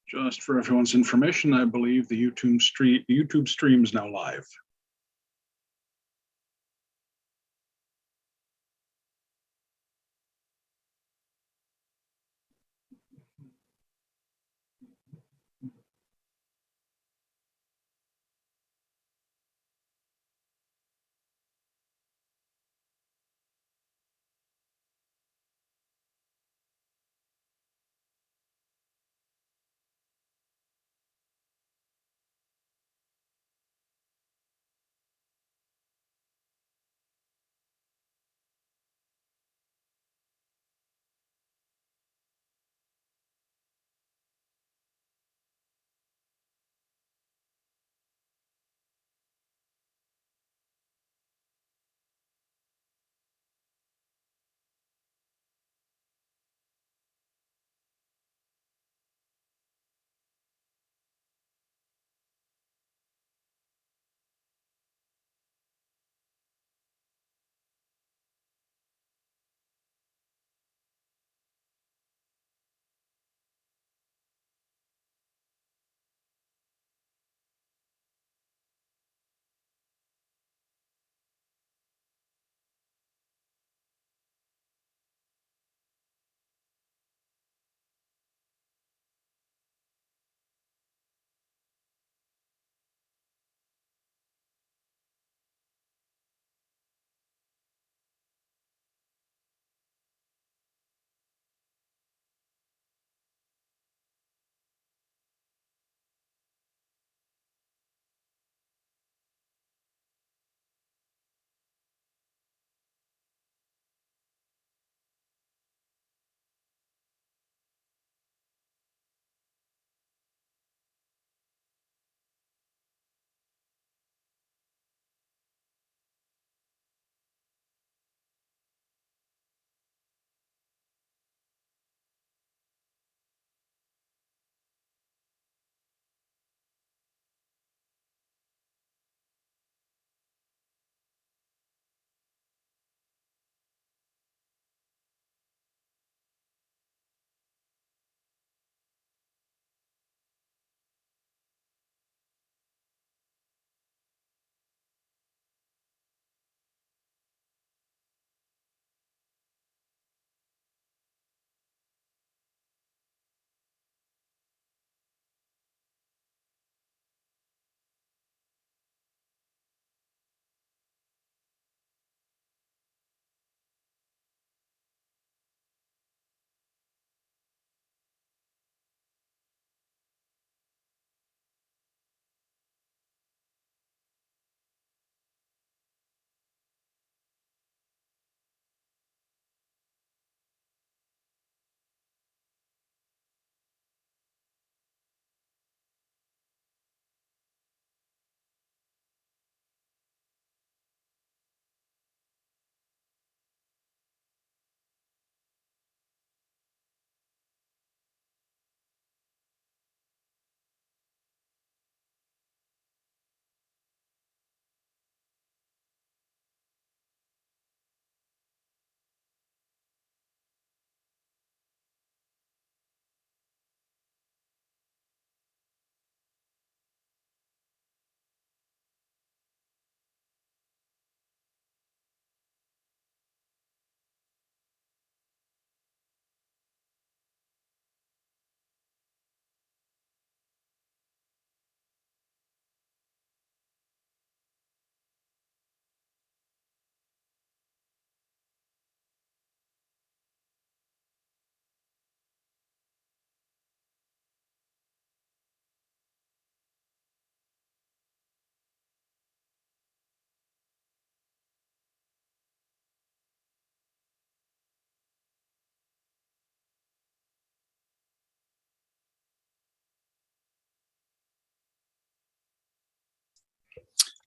Just for everyone's information, I believe the YouTube stream is now live.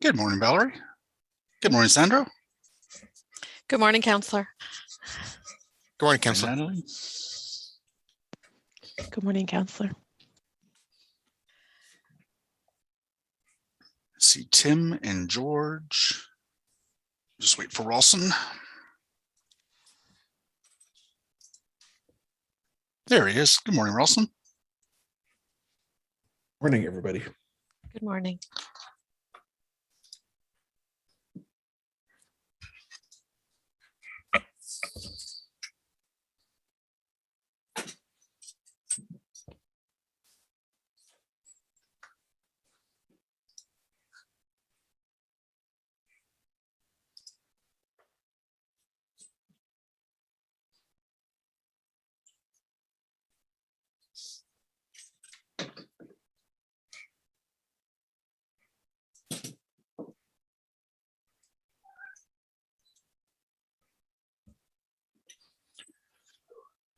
Good morning, Valerie. Good morning, Sandro. Good morning, Counselor. Good morning, Counselor. Natalie? Good morning, Counselor. See Tim and George. Just wait for Ralston. There he is. Good morning, Ralston. Morning, everybody. Good morning.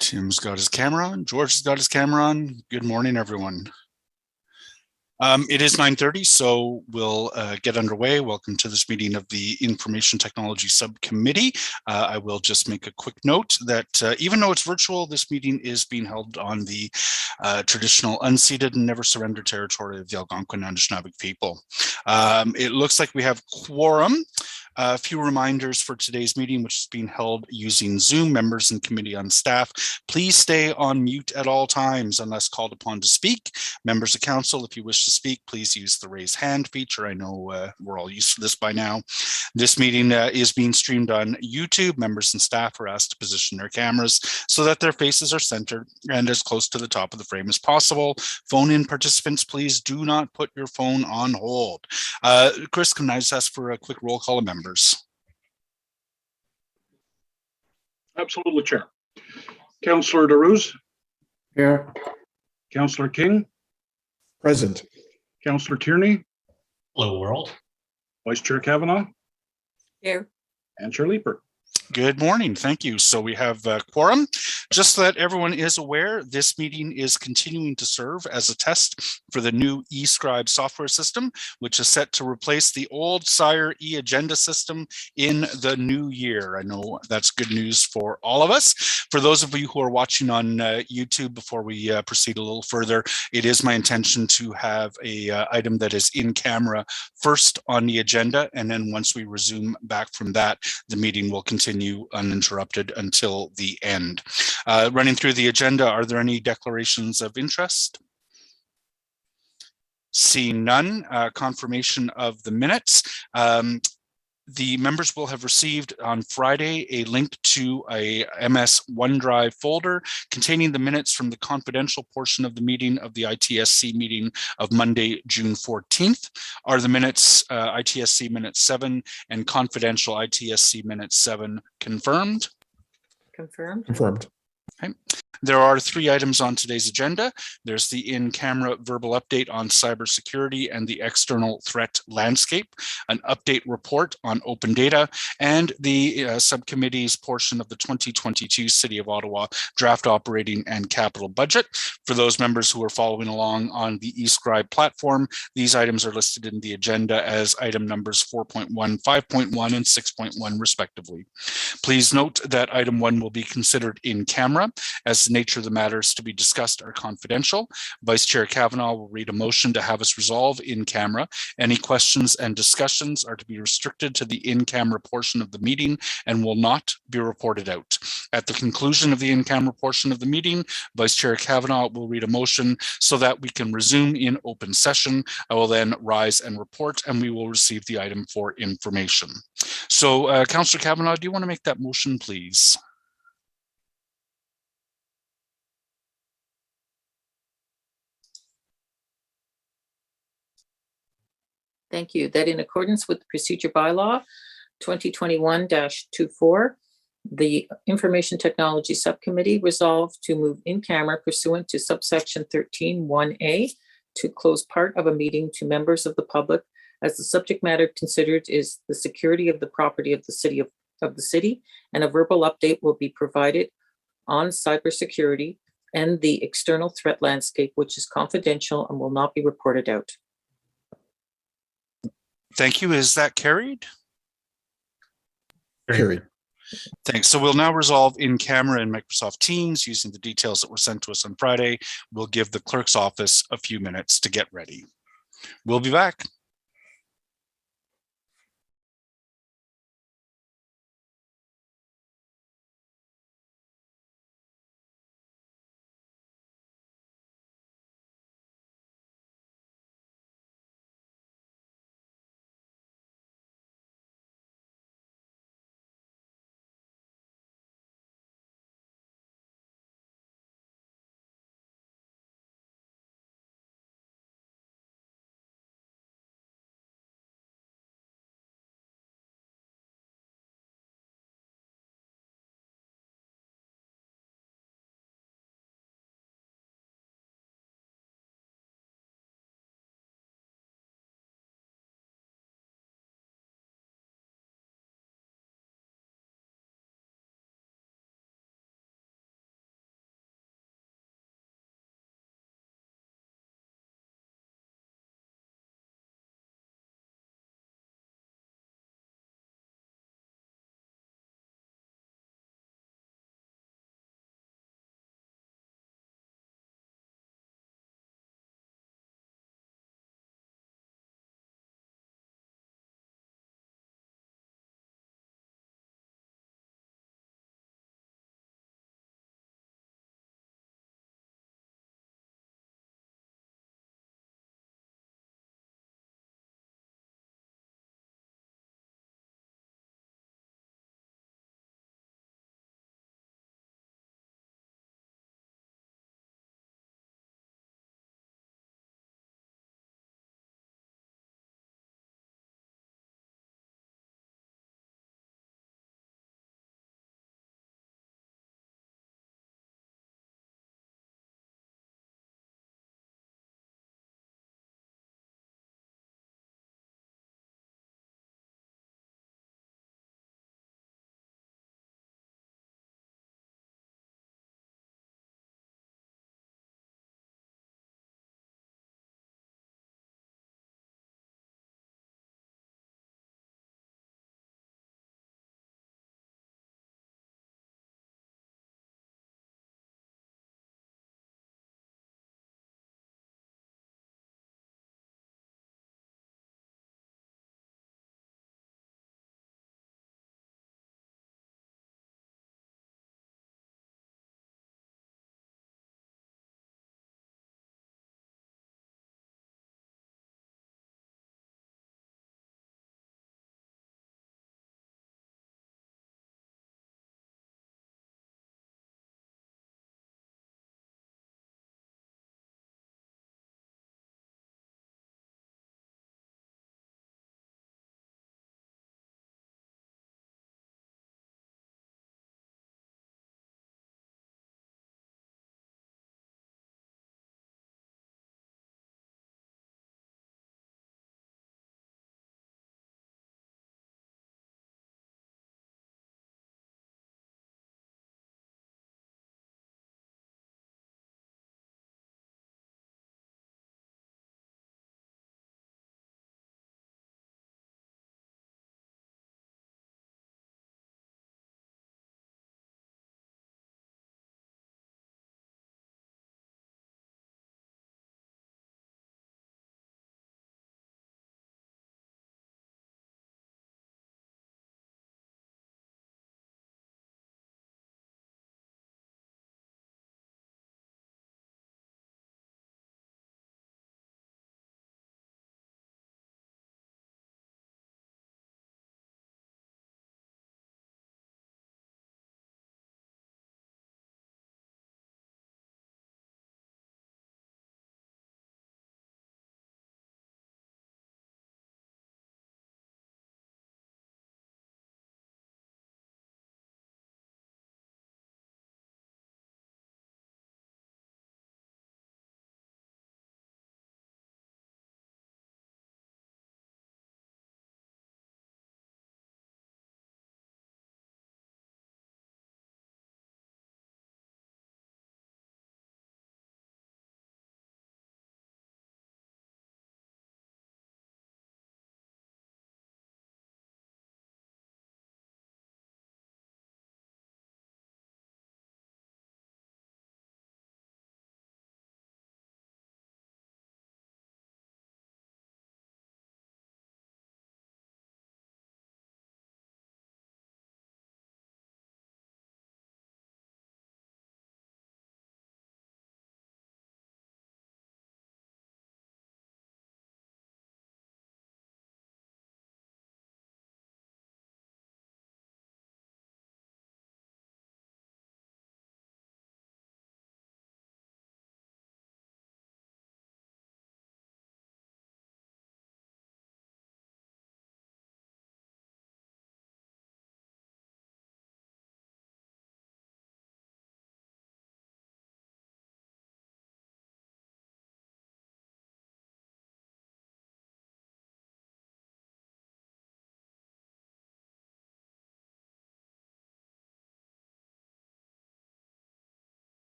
Tim's got his camera on. George has got his camera on. Good morning, everyone. It is 9:30, so we'll get underway. Welcome to this meeting of the Information Technology Subcommittee. I will just make a quick note that even though it's virtual, this meeting is being held on the traditional unceded and never surrender territory of the Algonquin and Anishinaabe people. It looks like we have quorum. A few reminders for today's meeting, which is being held using Zoom. Members and committee on staff, please stay on mute at all times unless called upon to speak. Members of council, if you wish to speak, please use the raise hand feature. I know we're all used to this by now. This meeting is being streamed on YouTube. Members and staff are asked to position their cameras so that their faces are centered and as close to the top of the frame as possible. Phone-in participants, please do not put your phone on hold. Chris, can I just ask for a quick roll call of members? Absolutely, Chair. Councillor DeRose, Here. Councillor King, Present. Councillor Tierney, Hello, world. Vice Chair Kavanaugh, Here. and Chair Leeper. Good morning. Thank you. So we have quorum. Just so that everyone is aware, this meeting is continuing to serve as a test for the new eScribe software system, which is set to replace the old Sire e-agenda system in the new year. I know that's good news for all of us. For those of you who are watching on YouTube, before we proceed a little further, it is my intention to have a item that is in camera first on the agenda, and then once we resume back from that, the meeting will continue uninterrupted until the end. Running through the agenda, are there any declarations of interest? Seeing none, confirmation of the minutes. The members will have received on Friday a link to a MS OneDrive folder containing the minutes from the confidential portion of the meeting of the ITSC meeting of Monday, June 14th. Are the minutes ITSC minute 7 and confidential ITSC minute 7 confirmed? Confirmed. Confirmed. Okay. There are 3 items on today's agenda. There's the in-camera verbal update on cybersecurity and the external threat landscape, an update report on open data, and the subcommittee's portion of the 2022 City of Ottawa draft operating and capital budget. For those members who are following along on the eScribe platform, these items are listed in the agenda as item numbers 4.1, 5.1, and 6.1 respectively. Please note that item 1 will be considered in camera, as the nature of the matters to be discussed are confidential. Vice Chair Kavanaugh will read a motion to have us resolve in camera. Any questions and discussions are to be restricted to the in-camera portion of the meeting and will not be reported out. At the conclusion of the in-camera portion of the meeting, Vice Chair Kavanaugh will read a motion so that we can resume in open session. I will then rise and report, and we will receive the item for information. So, Councillor Kavanaugh, do you want to make that motion, please? Thank you. That in accordance with the procedure bylaw 2021-24, the Information Technology Subcommittee resolved to move in camera pursuant to subsection 13(1)(a) to close part of a meeting to members of the public, as the subject matter considered is the security of the property of the city, and a verbal update will be provided on cybersecurity and the external threat landscape, which is confidential and will not be reported out. Thank you. Is that carried? Carried. Thanks. So we'll now resolve in camera in Microsoft Teams using the details that were sent to us on Friday. We'll give the clerk's office a few minutes to get ready. We'll be back.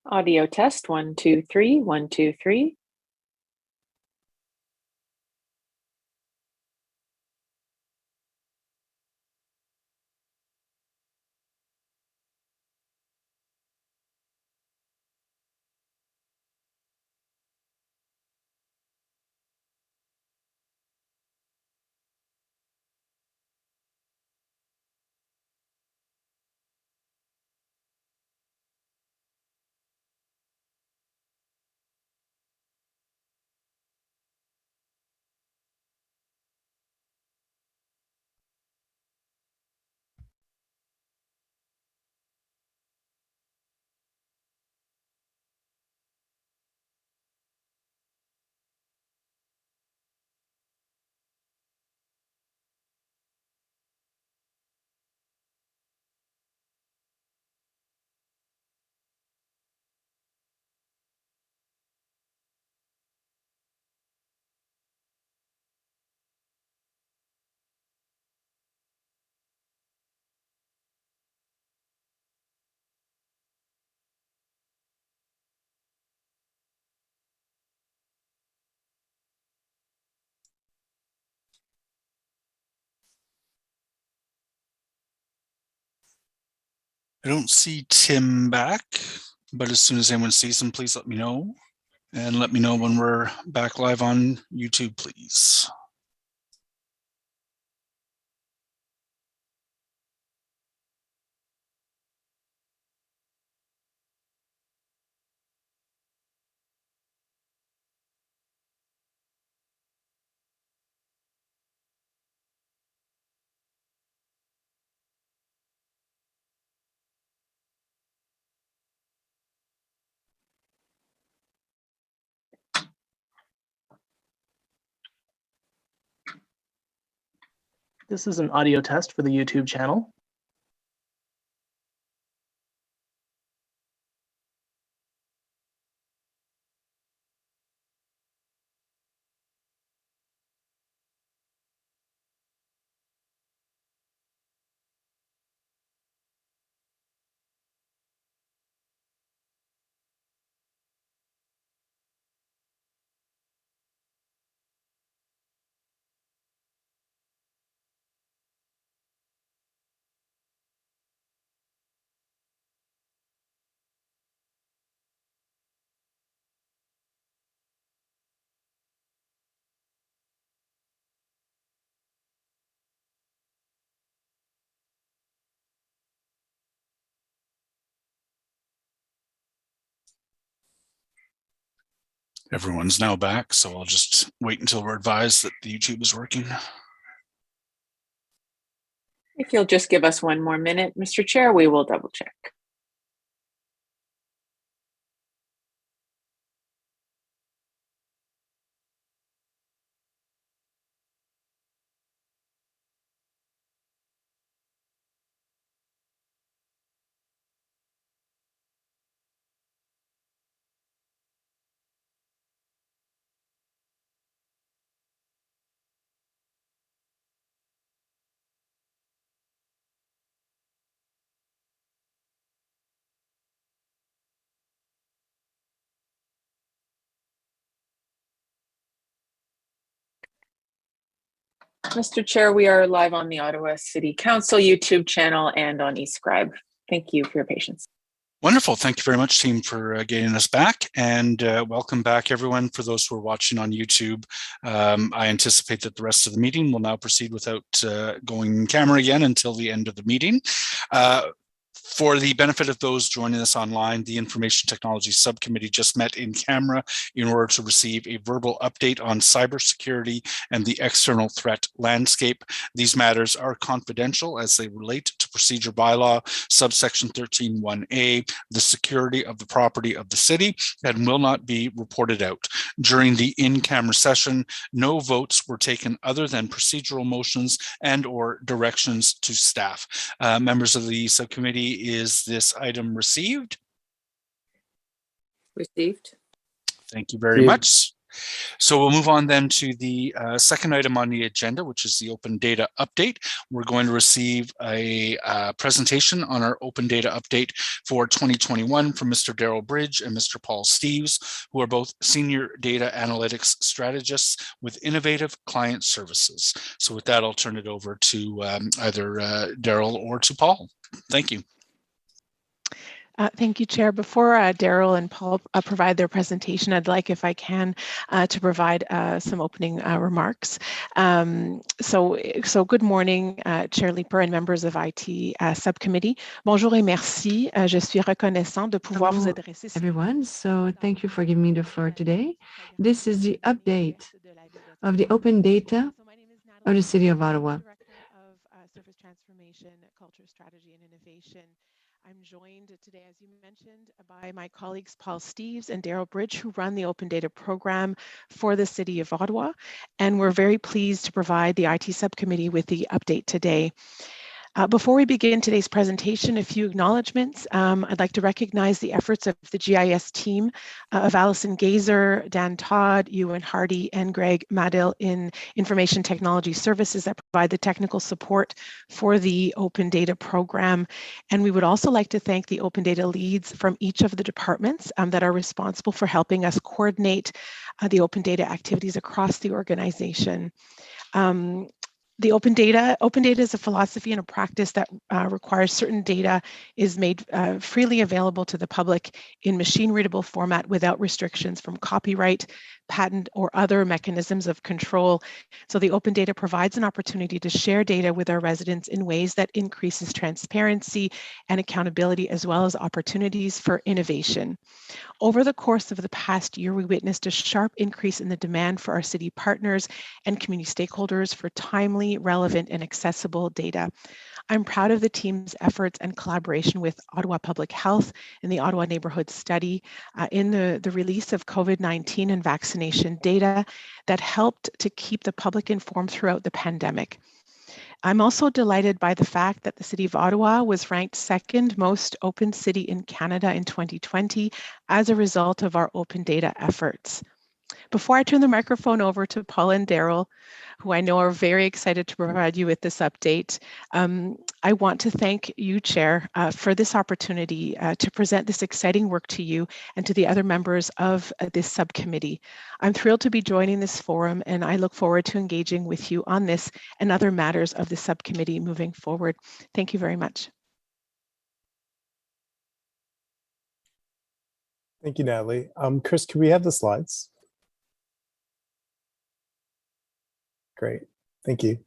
Audio test, 1, 2, 3, 1, 2, 3. I don't see Tim back, but as soon as anyone sees him, please let me know. And let me know when we're back live on YouTube, please. This is an audio test for the YouTube channel. Everyone's now back, so I'll just wait until we're advised that the YouTube is working. If you'll just give us 1 more minute, Mr. Chair, we will double check. Mr. Chair, we are live on the Ottawa City Council YouTube channel and on eScribe. Thank you for your patience. Wonderful. Thank you very much, team, for getting us back. And welcome back, everyone, for those who are watching on YouTube. I anticipate that the rest of the meeting will now proceed without going in camera again until the end of the meeting. For the benefit of those joining us online, the Information Technology Subcommittee just met in camera in order to receive a verbal update on cybersecurity and the external threat landscape. These matters are confidential as they relate to Procedure Bylaw, subsection 13(1)A, the security of the property of the city, and will not be reported out. During the in-camera session, no votes were taken other than procedural motions and/or directions to staff. Members of the subcommittee, is this item received? Received. Thank you very much. So we'll move on then to the second item on the agenda, which is the open data update. We're going to receive a presentation on our open data update for 2021 from Mr. Daryl Bridge and Mr. Paul Steves, who are both senior data analytics strategists with innovative client services. So with that, I'll turn it over to either Daryl or to Paul. Thank you. Thank you, Chair. Before Daryl and Paul provide their presentation, I'd like, if I can, to provide some opening remarks. So good morning, Chair Leeper and members of IT Subcommittee. Bonjour et merci. Je suis reconnaissant de pouvoir vous adresser. Everyone, so thank you for giving me the floor today. This is the update of the open data of the City of Ottawa. Service Transformation, Culture, Strategy, and Innovation. I'm joined today, as you mentioned, by my colleagues Paul Steves and Daryl Bridge, who run the Open Data Program for the City of Ottawa. And we're very pleased to provide the IT Subcommittee with the update today. Before we begin today's presentation, a few acknowledgements. I'd like to recognize the efforts of the GIS team of Allison Gazer, Dan Todd, Ewan Hardy, and Greg Madill in Information Technology Services that provide the technical support for the Open Data Program. And we would also like to thank the Open Data leads from each of the departments that are responsible for helping us coordinate the open data activities across the organization. The open data is a philosophy and a practice that requires certain data is made freely available to the public in machine readable format without restrictions from copyright, patent, or other mechanisms of control. So the open data provides an opportunity to share data with our residents in ways that increases transparency and accountability, as well as opportunities for innovation. Over the course of the past year, we witnessed a sharp increase in the demand for our city partners and community stakeholders for timely, relevant, and accessible data. I'm proud of the team's efforts and collaboration with Ottawa Public Health and the Ottawa Neighborhood Study in the release of COVID-19 and vaccination data that helped to keep the public informed throughout the pandemic. I'm also delighted by the fact that the City of Ottawa was ranked second most open city in Canada in 2020 as a result of our open data efforts. Before I turn the microphone over to Paul and Daryl, who I know are very excited to provide you with this update, I want to thank you, Chair, for this opportunity to present this exciting work to you and to the other members of this subcommittee. I'm thrilled to be joining this forum, and I look forward to engaging with you on this and other matters of the subcommittee moving forward. Thank you very much. Thank you, Natalie. Chris, can we have the slides? Great, thank you.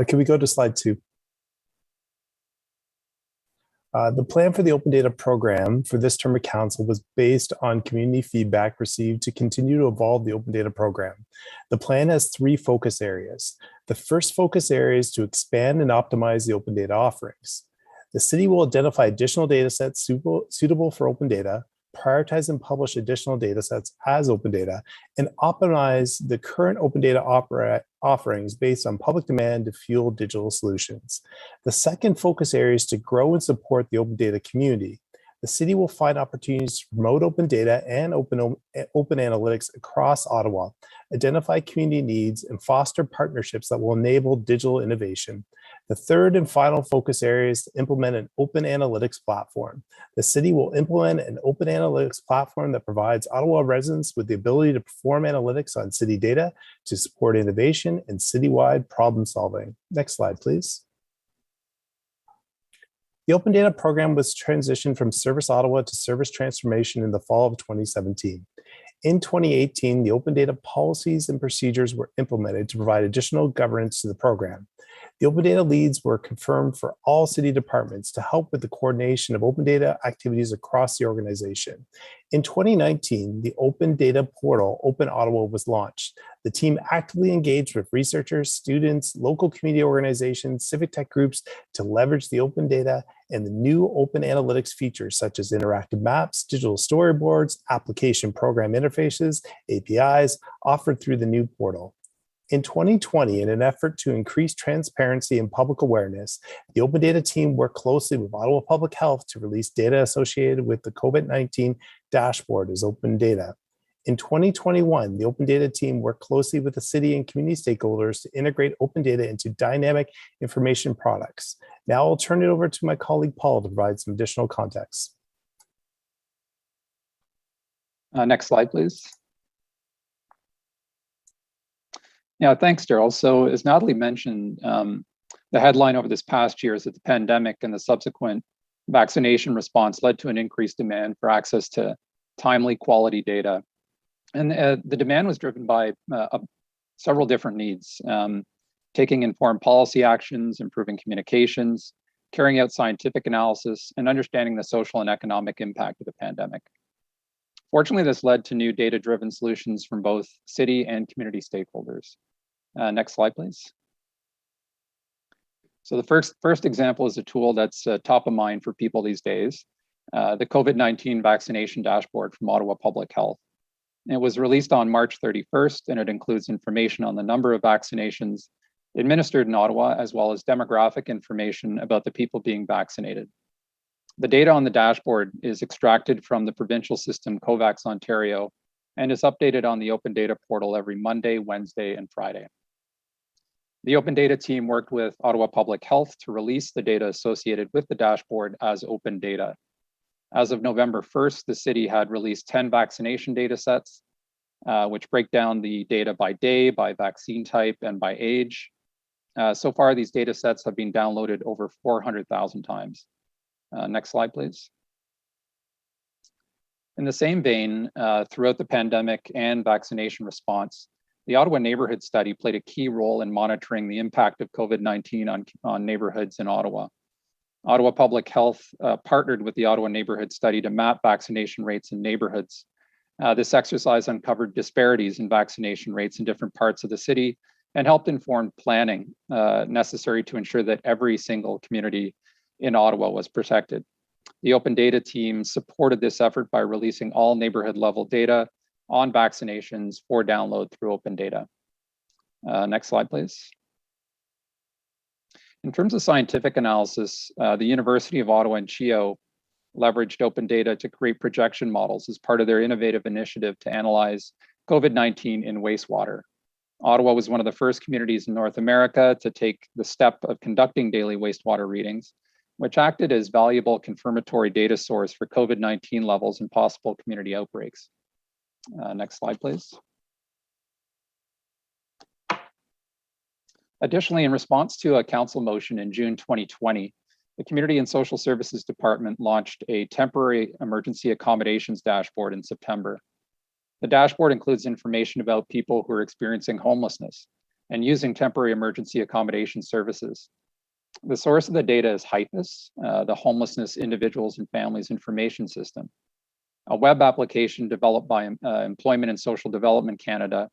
Can we go to slide 2? The plan for the Open Data Program for this term of council was based on community feedback received to continue to evolve the Open Data Program. The plan has 3 focus areas. The first focus area is to expand and optimize the open data offerings. The city will identify additional data sets suitable for open data, prioritize and publish additional data sets as open data, and optimize the current open data offerings based on public demand to fuel digital solutions. The second focus area is to grow and support the open data community. The city will find opportunities to promote open data and open analytics across Ottawa, identify community needs, and foster partnerships that will enable digital innovation. The third and final focus area is to implement an open analytics platform. The city will implement an open analytics platform that provides Ottawa residents with the ability to perform analytics on city data to support innovation and citywide problem solving. Next slide, please. The Open Data Program was transitioned from Service Ottawa to Service Transformation in the fall of 2017. In 2018, the open data policies and procedures were implemented to provide additional governance to the program. The open data leads were confirmed for all city departments to help with the coordination of open data activities across the organization. In 2019, the open data portal, Open Ottawa, was launched. The team actively engaged with researchers, students, local community organizations, civic tech groups to leverage the open data and the new open analytics features such as interactive maps, digital storyboards, application program interfaces, APIs offered through the new portal. In 2020, in an effort to increase transparency and public awareness, the Open Data team worked closely with Ottawa Public Health to release data associated with the COVID-19 dashboard as open data. In 2021, the Open Data team worked closely with the city and community stakeholders to integrate open data into dynamic information products. Now I'll turn it over to my colleague Paul to provide some additional context. Next slide, please. Yeah, thanks, Daryl. So as Natalie mentioned, the headline over this past year is that the pandemic and the subsequent vaccination response led to an increased demand for access to timely quality data. And the demand was driven by several different needs, taking informed policy actions, improving communications, carrying out scientific analysis, and understanding the social and economic impact of the pandemic. Fortunately, this led to new data-driven solutions from both city and community stakeholders. Next slide, please. So the first example is a tool that's top of mind for people these days, the COVID-19 vaccination dashboard from Ottawa Public Health. It was released on March 31st, and it includes information on the number of vaccinations administered in Ottawa, as well as demographic information about the people being vaccinated. The data on the dashboard is extracted from the provincial system COVAX Ontario and is updated on the Open Data portal every Monday, Wednesday, and Friday. The Open Data team worked with Ottawa Public Health to release the data associated with the dashboard as open data. As of November 1st, the city had released 10 vaccination data sets, which break down the data by day, by vaccine type, and by age. So far, these data sets have been downloaded over 400,000 times. Next slide, please. In the same vein, throughout the pandemic and vaccination response, the Ottawa Neighborhood Study played a key role in monitoring the impact of COVID-19 on neighborhoods in Ottawa. Ottawa Public Health partnered with the Ottawa Neighborhood Study to map vaccination rates in neighborhoods. This exercise uncovered disparities in vaccination rates in different parts of the city and helped inform planning necessary to ensure that every single community in Ottawa was protected. The Open Data team supported this effort by releasing all neighborhood level data on vaccinations for download through Open Data. Next slide, please. In terms of scientific analysis, the University of Ottawa and CHEO leveraged open data to create projection models as part of their innovative initiative to analyze COVID-19 in wastewater. Ottawa was one of the first communities in North America to take the step of conducting daily wastewater readings, which acted as valuable confirmatory data source for COVID-19 levels and possible community outbreaks. Next slide, please. Additionally, in response to a council motion in June 2020, the Community and Social Services Department launched a temporary emergency accommodations dashboard in September. The dashboard includes information about people who are experiencing homelessness and using temporary emergency accommodation services. The source of the data is HIPAS, the Homelessness Individuals and Families Information System, a web application developed by Employment and Social Development Canada,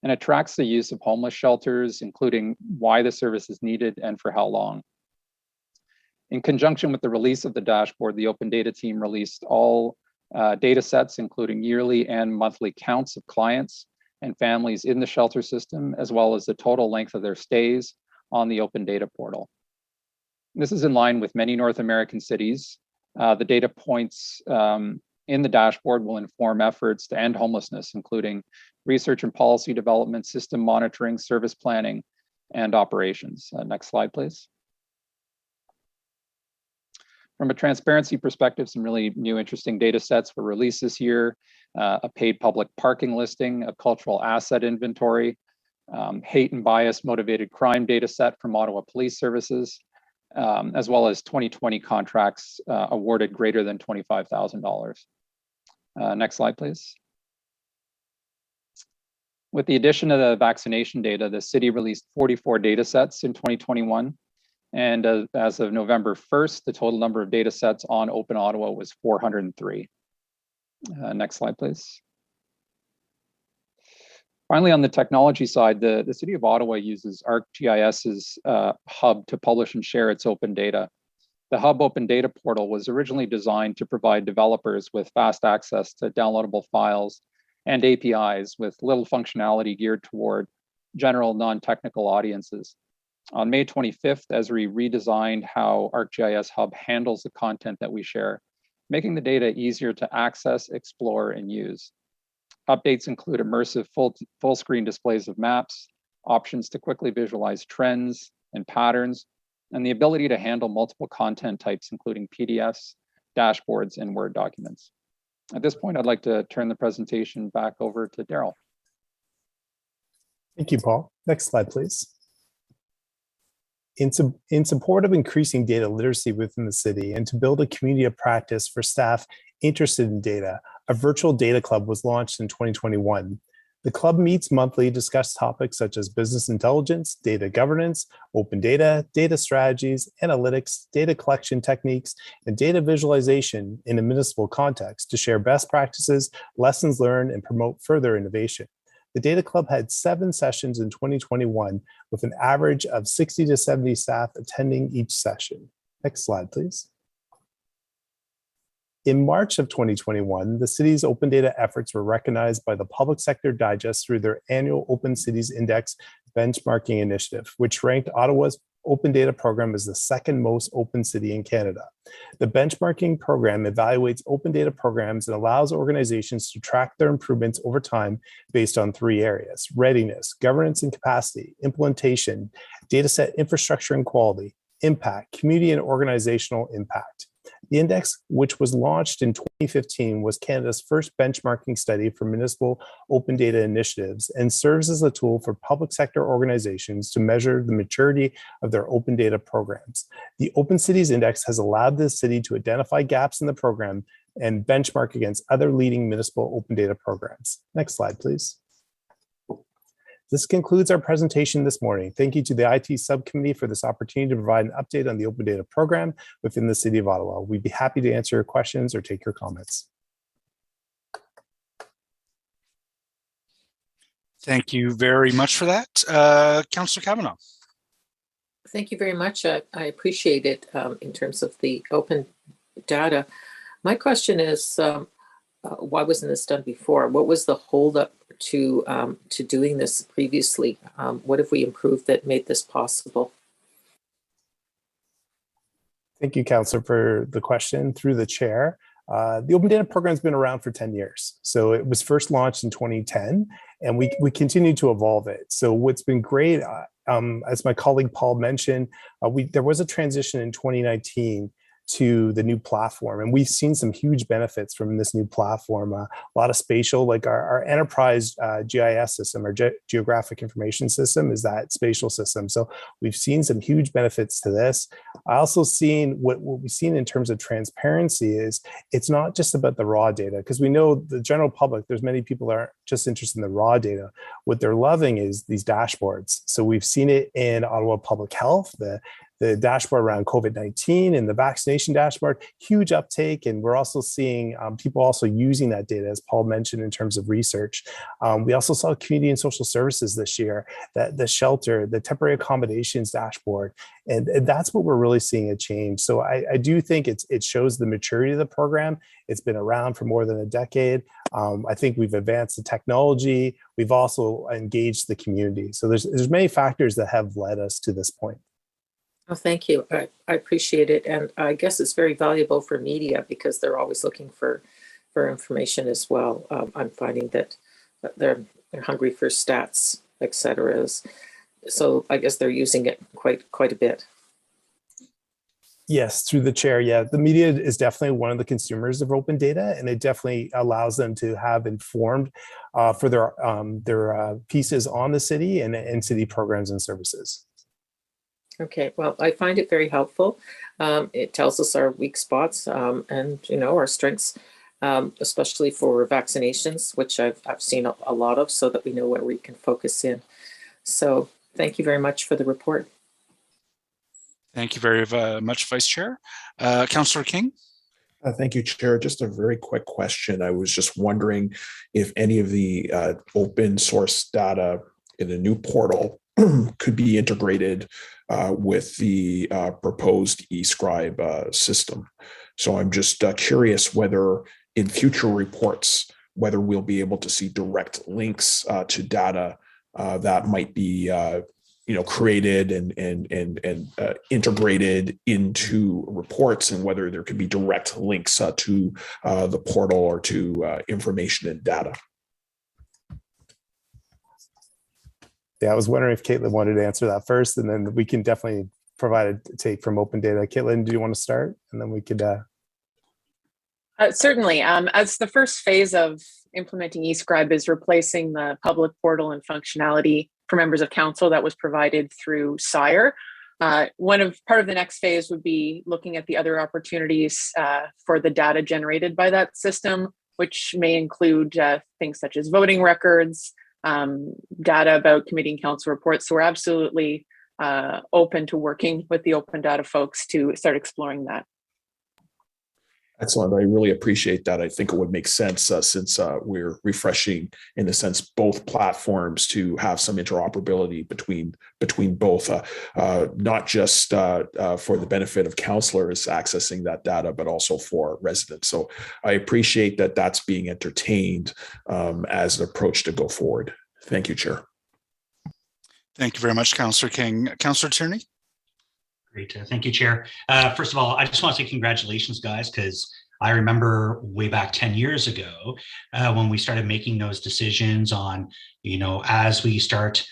and it tracks the use of homeless shelters, including why the service is needed and for how long. In conjunction with the release of the dashboard, the Open Data team released all data sets, including yearly and monthly counts of clients and families in the shelter system, as well as the total length of their stays on the Open Data portal. This is in line with many North American cities. The data points in the dashboard will inform efforts to end homelessness, including research and policy development, system monitoring, service planning, and operations. Next slide, please. From a transparency perspective, some really new interesting data sets were released this year, a paid public parking listing, a cultural asset inventory, hate and bias motivated crime data set from Ottawa Police Services, as well as 2020 contracts awarded greater than $25,000. Next slide, please. With the addition of the vaccination data, the city released 44 data sets in 2021. And as of November 1st, the total number of data sets on Open Ottawa was 403. Next slide, please. Finally, on the technology side, the City of Ottawa uses ArcGIS's hub to publish and share its open data. The Hub Open Data portal was originally designed to provide developers with fast access to downloadable files and APIs with little functionality geared toward general non-technical audiences. On May 25th, Esri redesigned how ArcGIS Hub handles the content that we share, making the data easier to access, explore, and use. Updates include immersive full screen displays of maps, options to quickly visualize trends and patterns, and the ability to handle multiple content types, including PDFs, dashboards, and Word documents. At this point, I'd like to turn the presentation back over to Daryl. Thank you, Paul. Next slide, please. In support of increasing data literacy within the city and to build a community of practice for staff interested in data, a virtual data club was launched in 2021. The club meets monthly to discuss topics such as business intelligence, data governance, open data, data strategies, analytics, data collection techniques, and data visualization in a municipal context to share best practices, lessons learned, and promote further innovation. The Data Club had 7 sessions in 2021 with an average of 60 to 70 staff attending each session. Next slide, please. In March of 2021, the city's open data efforts were recognized by the Public Sector Digest through their annual Open Cities Index benchmarking initiative, which ranked Ottawa's open data program as the second most open city in Canada. The benchmarking program evaluates open data programs and allows organizations to track their improvements over time based on 3 areas: readiness, governance and capacity, implementation, dataset infrastructure and quality, impact, community and organizational impact. The index, which was launched in 2015, was Canada's first benchmarking study for municipal open data initiatives and serves as a tool for public sector organizations to measure the maturity of their open data programs. The Open Cities Index has allowed the city to identify gaps in the program and benchmark against other leading municipal open data programs. Next slide, please. This concludes our presentation this morning. Thank you to the IT subcommittee for this opportunity to provide an update on the open data program within the City of Ottawa. We'd be happy to answer your questions or take your comments. Thank you very much for that. Councillor Kavanaugh. Thank you very much. I appreciate it in terms of the open data. My question is, why wasn't this done before? What was the holdup to doing this previously? What have we improved that made this possible? Thank you, Councillor, for the question through the chair. The Open Data Program has been around for 10 years. So it was first launched in 2010, and we continue to evolve it. So what's been great, as my colleague Paul mentioned, there was a transition in 2019 to the new platform. And we've seen some huge benefits from this new platform. A lot of spatial, like our enterprise GIS system, our geographic information system is that spatial system. So we've seen some huge benefits to this. I also seen what we've seen in terms of transparency is it's not just about the raw data, because we know the general public, there's many people that aren't just interested in the raw data. What they're loving is these dashboards. So we've seen it in Ottawa Public Health, the dashboard around COVID-19 and the vaccination dashboard, huge uptake. And we're also seeing people also using that data, as Paul mentioned, in terms of research. We also saw community and social services this year, that the shelter, the temporary accommodations dashboard. And that's what we're really seeing a change. So I do think it shows the maturity of the program. It's been around for more than a decade. I think we've advanced the technology. We've also engaged the community. So there's many factors that have led us to this point. Oh, thank you. I appreciate it. And I guess it's very valuable for media because they're always looking for information as well. I'm finding that they're hungry for stats, et cetera. So I guess they're using it quite a bit. Yes, through the chair. Yeah, the media is definitely one of the consumers of open data, and it definitely allows them to have informed for their pieces on the city and city programs and services. Okay, well, I find it very helpful. It tells us our weak spots and our strengths, especially for vaccinations, which I've seen a lot of, so that we know where we can focus in. So thank you very much for the report. Thank you very much, Vice Chair. Councillor King. Thank you, Chair. Just a very quick question. I was just wondering if any of the open source data in the new portal could be integrated with the proposed eScribe system. So I'm just curious whether in future reports, whether we'll be able to see direct links to data that might be created and integrated into reports, and whether there could be direct links to the portal or to information and data. Yeah, I was wondering if Caitlin wanted to answer that first, and then we can definitely provide a take from open data. Caitlin, do you want to start? And then we could. Certainly. As the first phase of implementing eScribe is replacing the public portal and functionality for members of council that was provided through SIRE. Part of the next phase would be looking at the other opportunities for the data generated by that system, which may include things such as voting records, data about committee and council reports. So we're absolutely open to working with the open data folks to start exploring that. Excellent. I really appreciate that. I think it would make sense since we're refreshing, in a sense, both platforms to have some interoperability between both, not just for the benefit of councillors accessing that data, but also for residents. So I appreciate that that's being entertained as an approach to go forward. Thank you, Chair. Thank you very much, Councillor King. Councillor Tierney? Great. Thank you, Chair. First of all, I just want to say congratulations, guys, because I remember way back 10 years ago when we started making those decisions on, as we start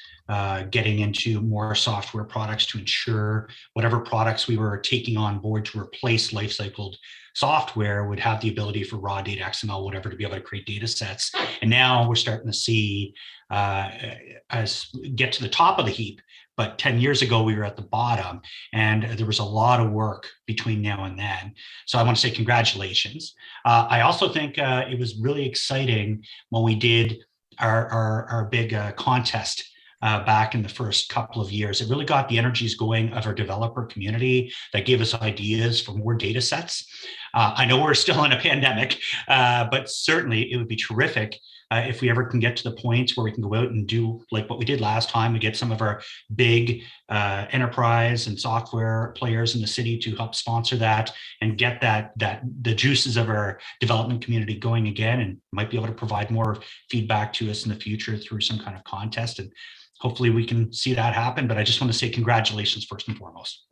getting into more software products to ensure whatever products we were taking on board to replace lifecycled software would have the ability for raw data, XML, whatever, to be able to create data sets. And now we're starting to see us get to the top of the heap. But 10 years ago, we were at the bottom, and there was a lot of work between now and then. So I want to say congratulations. I also think it was really exciting when we did our big contest back in the first couple of years. It really got the energies going of our developer community that gave us ideas for more data sets. I know we're still in a pandemic, but certainly it would be terrific if we ever can get to the point where we can go out and do like what we did last time. We get some of our big enterprise and software players in the city to help sponsor that and get the juices of our development community going again, and might be able to provide more feedback to us in the future through some kind of contest. And hopefully we can see that happen. But I just want to say congratulations first and foremost.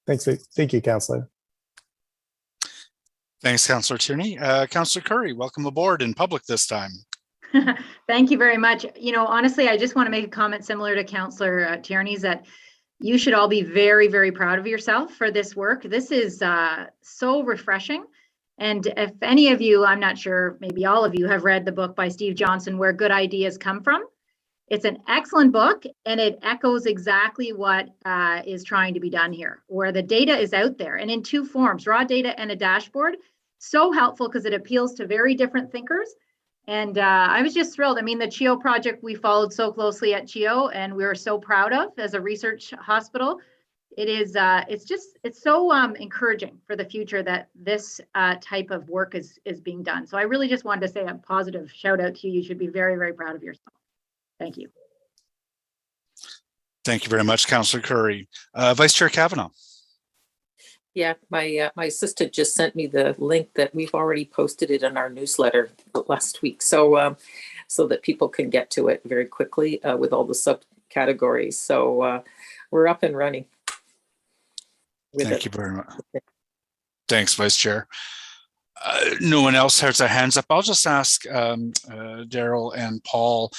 Thanks. Thank you, Councillor. Thanks, Councillor Tierney. Councillor Curry, welcome aboard in public this time. Thank you very much. Honestly, I just want to make a comment similar to Councillor Tierney's, that you should all be very, very proud of yourself for this work. This is so refreshing. And if any of you, I'm not sure, maybe all of you have read the book by Steve Johnson, Where Good Ideas Come From. It's an excellent book, and it echoes exactly what is trying to be done here, where the data is out there and in two forms, raw data and a dashboard. So helpful because it appeals to very different thinkers. And I was just thrilled. I mean, the CHIO project we followed so closely at CHIO, and we were so proud of as a research hospital. It is, it's so encouraging for the future that this type of work is being done. So I really just wanted to say a positive shout out to you. You should be very, very proud of yourself. Thank you. Thank you very much, Councillor Curry. Vice Chair Kavanaugh. Yeah, my assistant just sent me the link that we've already posted it in our newsletter last week, so so that people can get to it very quickly with all the subcategories. So we're up and running. Thank you very much. Thanks, Vice Chair. No one else has their hands up. I'll just ask Daryl and Paul,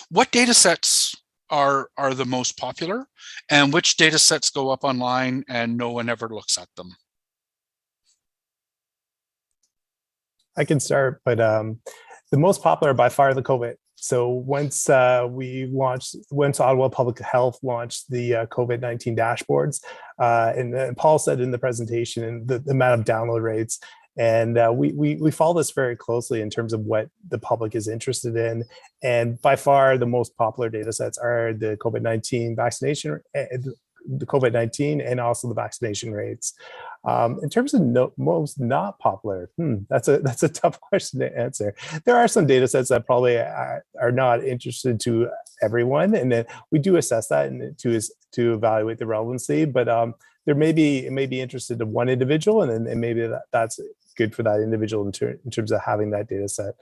what data sets are the most popular, and which data sets go up online and no one ever looks at them? I can start, but the most popular by far the COVID. So once Ottawa Public Health launched the COVID-19 dashboards, and Paul said in the presentation, and the amount of download rates, and we follow this very closely in terms of what the public is interested in. And by far the most popular data sets are the COVID-19 vaccination, the COVID-19, and also the vaccination rates. In terms of most not popular, that's a tough question to answer. There are some data sets that probably are not interested to everyone, and then we do assess that and to evaluate the relevancy. But it may be interested to one individual, and maybe that's good for that individual in terms of having that data set.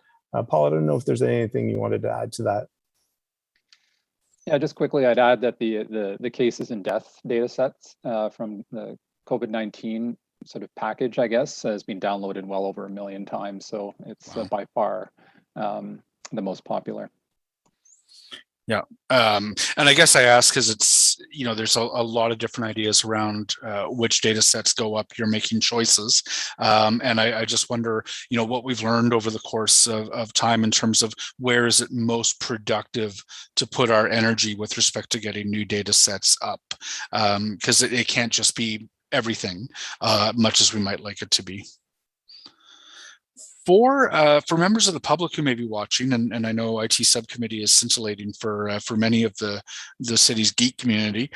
Paul, I don't know if there's anything you wanted to add to that. Yeah, just quickly, I'd add that the cases and death data sets from the COVID-19 sort of package, I guess, has been downloaded well over 1 million times. So it's by far the most popular. Yeah. And I guess I ask because it's, there's a lot of different ideas around which data sets go up. You're making choices. And I just wonder, what we've learned over the course of time in terms of where is it most productive to put our energy with respect to getting new data sets up? Because it can't just be everything, much as we might like it to be. For members of the public who may be watching, and I know IT subcommittee is scintillating for many of the city's geek community,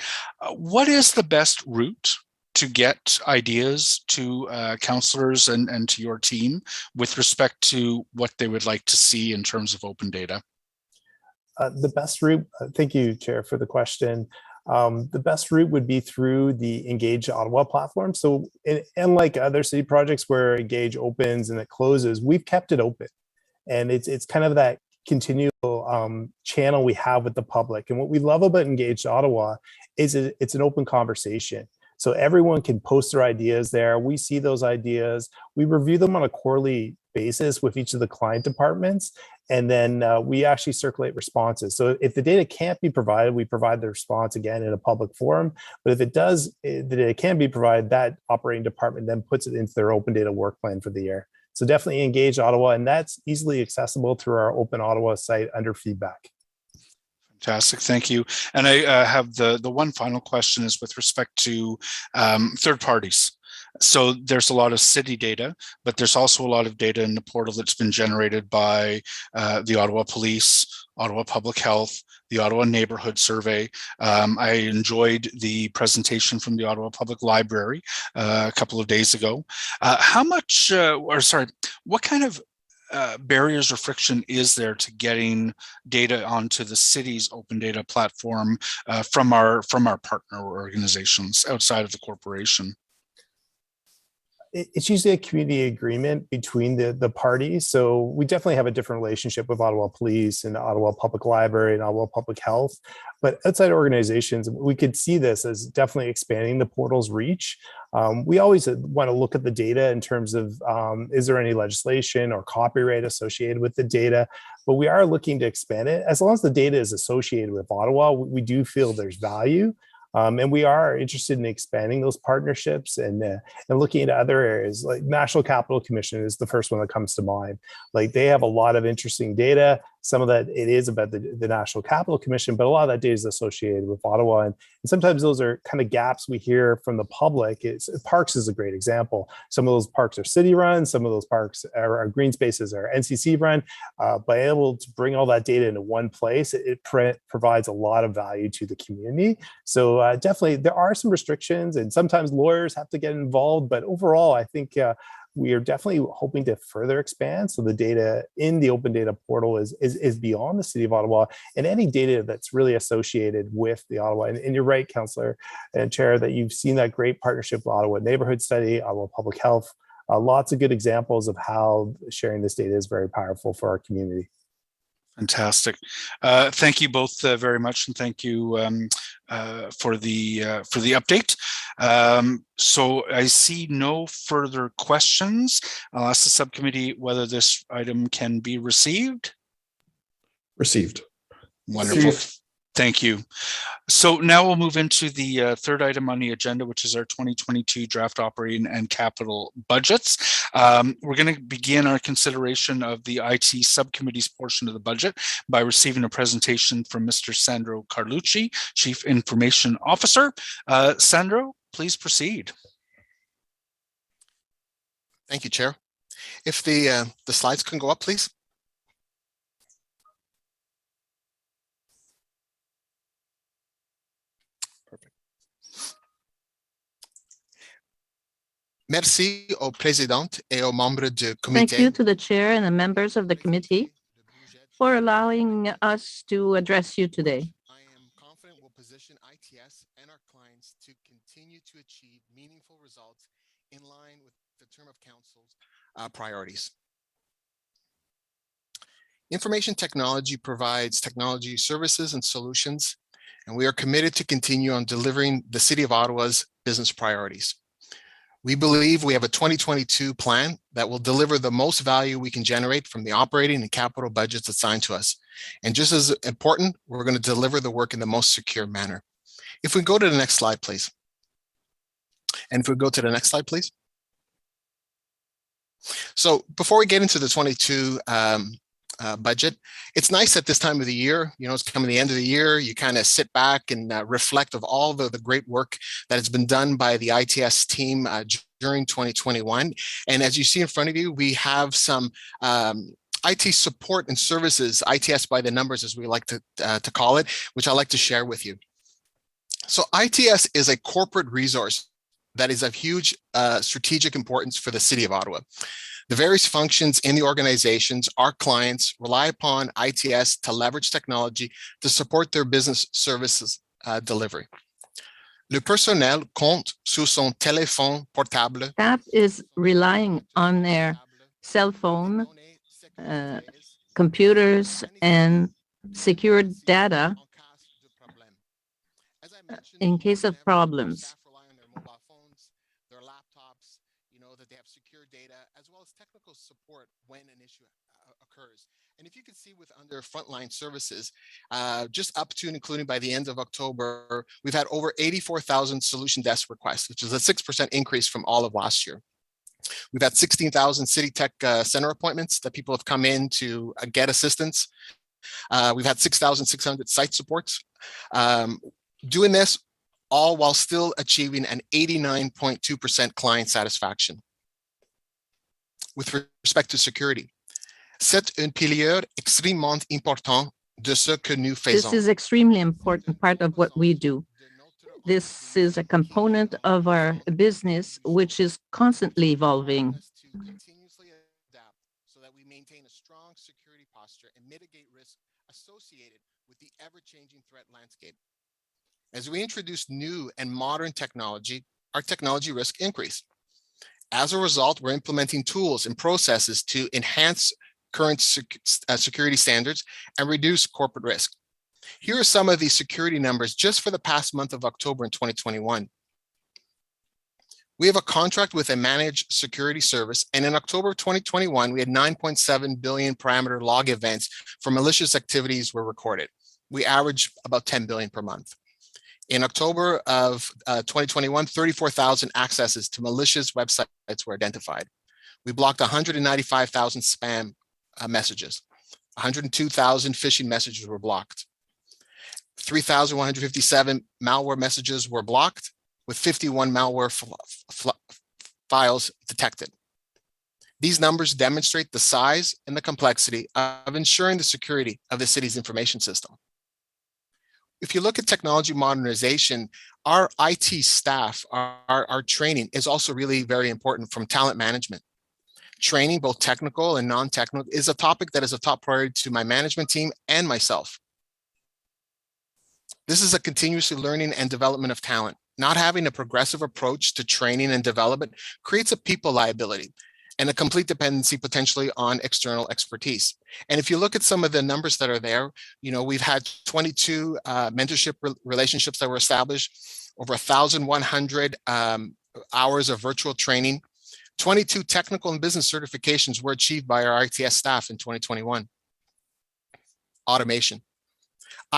what is the best route to get ideas to councillors and to your team with respect to what they would like to see in terms of open data? The best route, thank you, Chair, for the question. The best route would be through the Engage Ottawa platform. So unlike other city projects where Engage opens and it closes, we've kept it open. And it's kind of that continual channel we have with the public. And what we love about Engage Ottawa is it's an open conversation. So everyone can post their ideas there. We see those ideas. We review them on a quarterly basis with each of the client departments. And then we actually circulate responses. So if the data can't be provided, we provide the response again in a public forum. But if it does, the data can be provided, that operating department then puts it into their open data work plan for the year. So definitely Engage Ottawa, and that's easily accessible through our Open Ottawa site under feedback. Fantastic, thank you. And I have the one final question is with respect to third parties. So there's a lot of city data, but there's also a lot of data in the portal that's been generated by the Ottawa Police, Ottawa Public Health, the Ottawa Neighborhood Survey. I enjoyed the presentation from the Ottawa Public Library a couple of days ago. What kind of barriers or friction is there to getting data onto the city's open data platform from our partner organizations outside of the corporation? It's usually a community agreement between the parties. So we definitely have a different relationship with Ottawa Police and Ottawa Public Library and Ottawa Public Health. But outside organizations, we could see this as definitely expanding the portal's reach. We always want to look at the data in terms of, is there any legislation or copyright associated with the data? But we are looking to expand it. As long as the data is associated with Ottawa, we do feel there's value. And we are interested in expanding those partnerships and looking at other areas. Like National Capital Commission is the first one that comes to mind. Like they have a lot of interesting data. Some of that it is about the National Capital Commission, but a lot of that data is associated with Ottawa. And sometimes those are kind of gaps we hear from the public. Parks is a great example. Some of those parks are city run. Some of those parks are green spaces are NCC run. By able to bring all that data into one place, it provides a lot of value to the community. So definitely there are some restrictions and sometimes lawyers have to get involved. But overall, I think we are definitely hoping to further expand. So the data in the open data portal is beyond the city of Ottawa and any data that's really associated with the Ottawa. And you're right, Councillor and Chair, that you've seen that great partnership with Ottawa Neighborhood Study, Ottawa Public Health, lots of good examples of how sharing this data is very powerful for our community. Fantastic. Thank you both very much, and thank you for the update. So I see no further questions. I'll ask the subcommittee whether this item can be received. Received. Wonderful. Received. Thank you. So now we'll move into the third item on the agenda, which is our 2022 draft operating and capital budgets. We're going to begin our consideration of the IT subcommittee's portion of the budget by receiving a presentation from Mr. Sandro Carlucci, Chief Information Officer. Sandro, please proceed. Thank you, Chair. If the slides can go up, please. Merci au président et aux membres du comité. Thank you to the chair and the members of the committee for allowing us to address you today. I am confident we'll position ITS and our clients to continue to achieve meaningful results in line with the term of council's priorities. Information technology provides technology services and solutions, and we are committed to continue on delivering the City of Ottawa's business priorities. We believe we have a 2022 plan that will deliver the most value we can generate from the operating and capital budgets assigned to us. And just as important, we're going to deliver the work in the most secure manner. If we go to the next slide, please. And if we go to the next slide, please. So before we get into the 22 budget, it's nice at this time of the year, you know, it's coming the end of the year, you kind of sit back and reflect of all the great work that has been done by the ITS team during 2021. And as you see in front of you, we have some IT support and services, ITS by the numbers as we like to call it, which I like to share with you. So ITS is a corporate resource that is of huge strategic importance for the City of Ottawa. The various functions in the organizations, our clients, rely upon ITS to leverage technology to support their business services delivery. Le personnel compte sur son téléphone portable. Staff is relying on their cell phone, computers, and secured data in case of problems. Their laptops, you know, that they have secure data, as well as technical support when an issue occurs. And if you can see with under frontline services, just up to and including by the end of October, we've had over 84,000 solution desk requests, which is a 6% increase from all of last year. We've had 16,000 City Tech Center appointments that people have come in to get assistance. We've had 6,600 site supports. Doing this all while still achieving an 89.2% client satisfaction. With respect to security, c'est un pilier extrêmement important de ce que nous faisons. This is extremely important part of what we do. This is a component of our business which is constantly evolving. To continuously adapt so that we maintain a strong security posture and mitigate risks associated with the ever-changing threat landscape. As we introduce new and modern technology, our technology risk increase. As a result, we're implementing tools and processes to enhance current security standards and reduce corporate risk. Here are some of the security numbers just for the past month of October in 2021. We have a contract with a managed security service, and in October 2021, we had 9.7 billion parameter log events for malicious activities were recorded. We average about 10 billion per month. In October of 2021, 34,000 accesses to malicious websites were identified. We blocked 195,000 spam messages. 102,000 phishing messages were blocked. 3,157 malware messages were blocked, with 51 malware files detected. These numbers demonstrate the size and the complexity of ensuring the security of the city's information system. If you look at technology modernization, our IT staff, our training is also really very important from talent management. Training, both technical and non-technical, is a topic that is a top priority to my management team and myself. This is a continuously learning and development of talent. Not having a progressive approach to training and development creates a people liability and a complete dependency potentially on external expertise. And if you look at some of the numbers that are there, you know, we've had 22 mentorship relationships that were established, over 1,100 hours of virtual training, 22 technical and business certifications were achieved by our ITS staff in 2021. Automation.